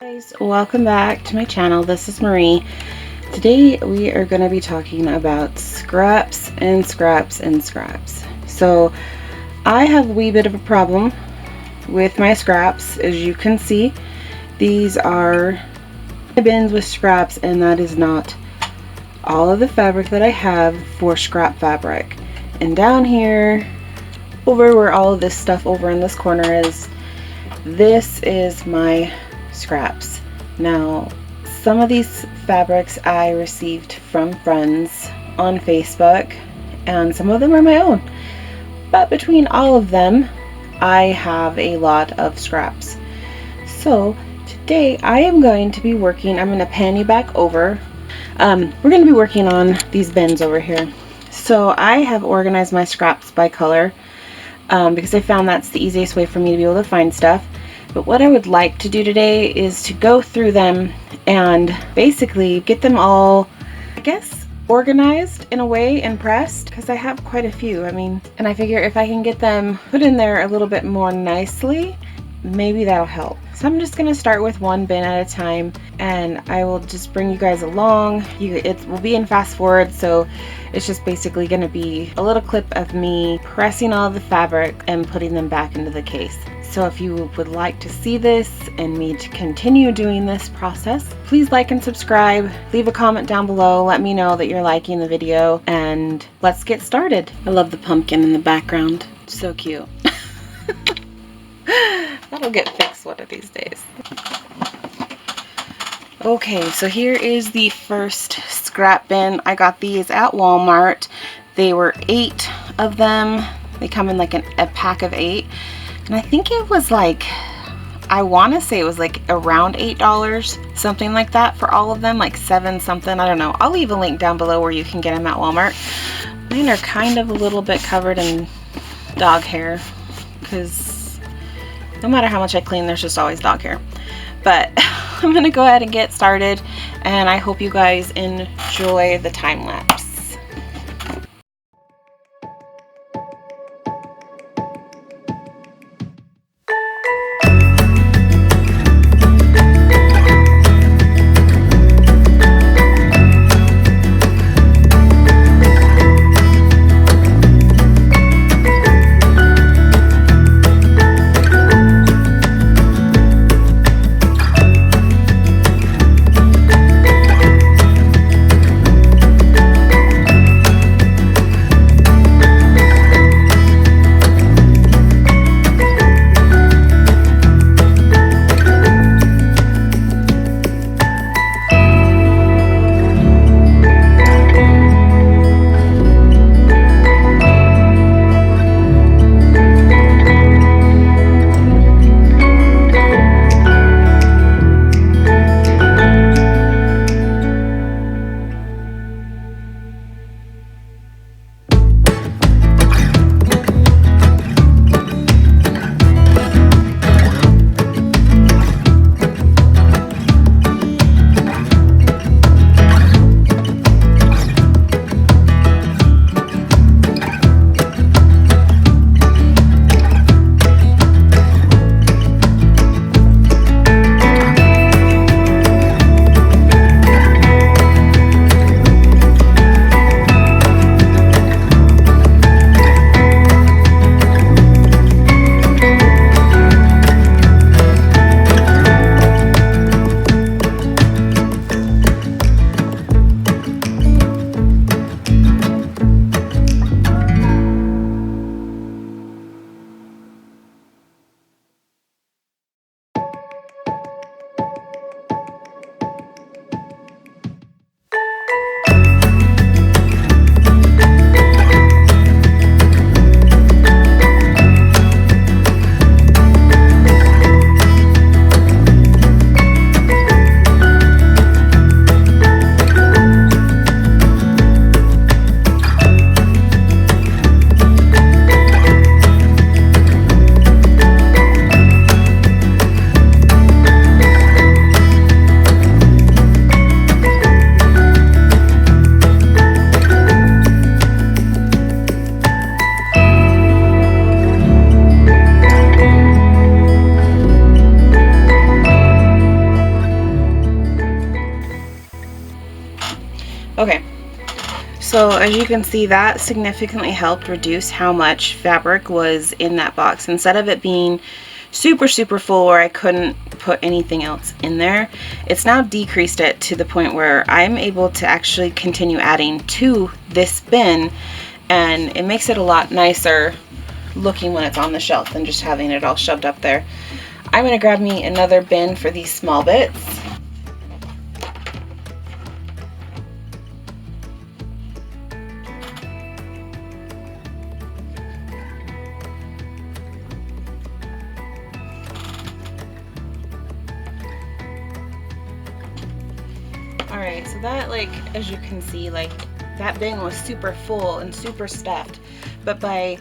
Guys, welcome back to my channel. This is Marie. Today we are going to be talking about scraps and scraps and scraps. So I have a wee bit of a problem with my scraps. As you can see, these are my bins with scraps, and that is not all of the fabric that I have for scrap fabric. And down here, over where all of this stuff over in this corner is, this is my scraps. Now, some of these fabrics I received from friends on Facebook, and some of them are my own. But between all of them, I have a lot of scraps. So today I am going to be working, I'm going to pan you back over. We're going to be working on these bins over here. So I have organized my scraps by color because I found that's the easiest way for me to be able to find stuff. But what I would like to do today is to go through them and basically get them all, I guess, organized in a way and pressed, because I have quite a few. And I figure if I can get them put in there a little bit more nicely, maybe that'll help. So I'm just going to start with one bin at a time, and I will just bring you guys along. It will be in fast forward, so it's just basically going to be a little clip of me pressing all the fabric and putting them back into the case. So if you would like to see this and me to continue doing this process, please like and subscribe. Leave a comment down below. Let me know that you're liking the video, and let's get started. I love the pumpkin in the background. So cute. That'll get fixed one of these days. Okay, so here is the first scrap bin. I got these at Walmart. They were 8 of them. They come in like a pack of 8. And I think it was like, I want to say it was like around $8, something like that for all of them, like 7 something, I don't know. I'll leave a link down below where you can get them at Walmart. Mine are kind of a little bit covered in dog hair, because no matter how much I clean, there's just always dog hair. But I'm going to go ahead and get started, and I hope you guys enjoy the time lapse. So as you can see, that significantly helped reduce how much fabric was in that box. Instead of it being super full where I couldn't put anything else in there, it's now decreased it to the point where I'm able to actually continue adding to this bin, and it makes it a lot nicer looking when it's on the shelf than just having it all shoved up there. I'm going to grab me another bin for these small bits. Alright, so that, like, as you can see, like, that bin was super full and super stuffed, but by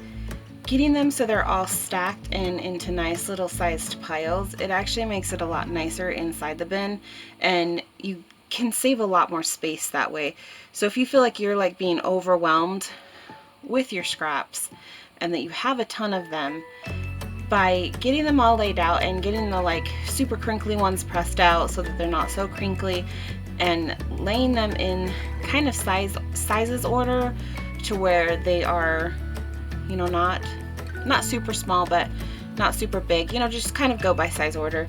getting them so they're all stacked and into nice little sized piles, it actually makes it a lot nicer inside the bin, and you can save a lot more space that way. So if you feel like you're like being overwhelmed with your scraps and that you have a ton of them, by getting them all laid out and getting the like super crinkly ones pressed out so that they're not so crinkly, and laying them in kind of sizes order to where they are, you know, not super small but not super big, you know, just kind of go by size order,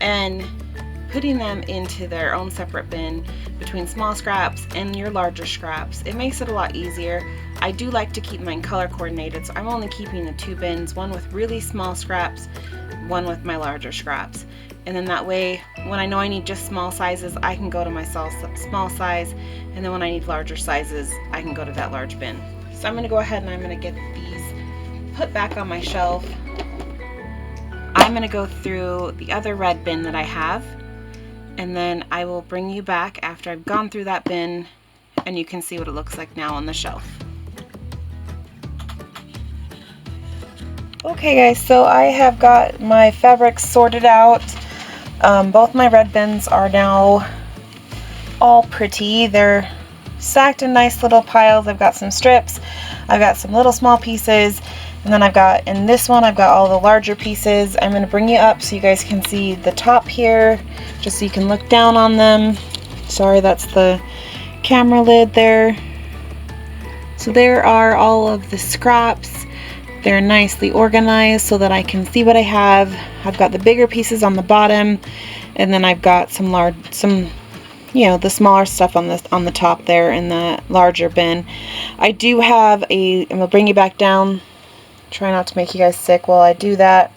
and putting them into their own separate bin between small scraps and your larger scraps. It makes it a lot easier. I do like to keep mine color coordinated, so I'm only keeping the two bins, one with really small scraps, one with my larger scraps. And then that way, when I know I need just small sizes, I can go to my small size, and then when I need larger sizes, I can go to that large bin. So I'm going to go ahead and I'm going to get these put back on my shelf. I'm going to go through the other red bin that I have, and then I will bring you back after I've gone through that bin and you can see what it looks like now on the shelf. Okay guys, so I have got my fabrics sorted out. Both my red bins are now all pretty. They're stacked in nice little piles. I've got some strips, I've got some little small pieces, and then I've got, in this one, I've got all the larger pieces. I'm going to bring you up so you guys can see the top here, just so you can look down on them. Sorry, that's the camera lid there. So there are all of the scraps. They're nicely organized so that I can see what I have. I've got the bigger pieces on the bottom, and then I've got some you know, the smaller stuff on the top there in the larger bin. I do have I'm gonna bring you back down. Try not to make you guys sick while I do that.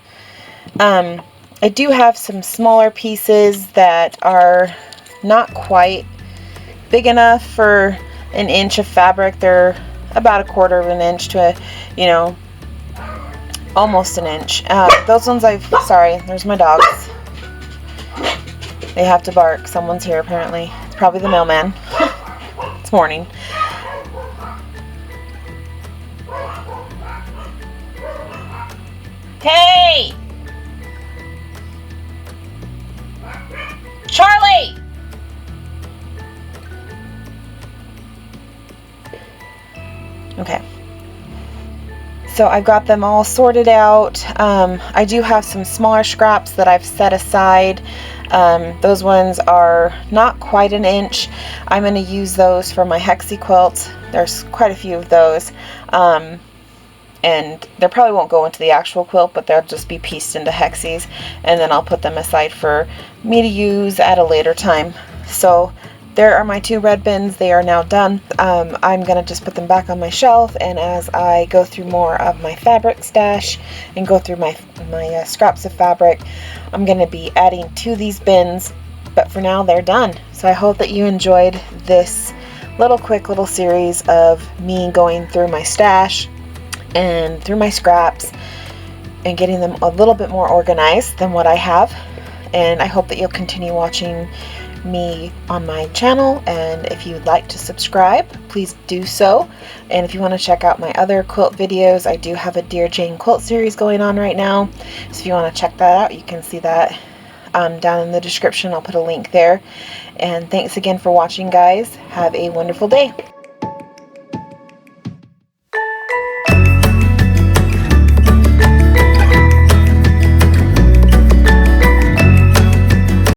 I do have some smaller pieces that are not quite big enough for an inch of fabric. They're about 1/4 of an inch to you know, almost an inch. Those ones sorry, there's my dogs. They have to bark. Someone's here apparently. It's probably the mailman. It's morning. Hey! Charlie! Okay. So I've got them all sorted out. I do have some smaller scraps that I've set aside. Those ones are not quite an inch. I'm going to use those for my hexie quilts. There's quite a few of those. And they probably won't go into the actual quilt, but they'll just be pieced into hexies, and then I'll put them aside for me to use at a later time. So there are my two red bins. They are now done. I'm going to just put them back on my shelf, and as I go through more of my fabric stash and go through my scraps of fabric, I'm going to be adding to these bins, but for now they're done. So I hope that you enjoyed this quick little series of me going through my stash and through my scraps and getting them a little bit more organized than what I have. And I hope that you'll continue watching me on my channel, and if you'd like to subscribe, please do so. And if you want to check out my other quilt videos, I do have a Dear Jane quilt series going on right now, so if you want to check that out, you can see that down in the description. I'll put a link there. And thanks again for watching, guys. Have a wonderful day.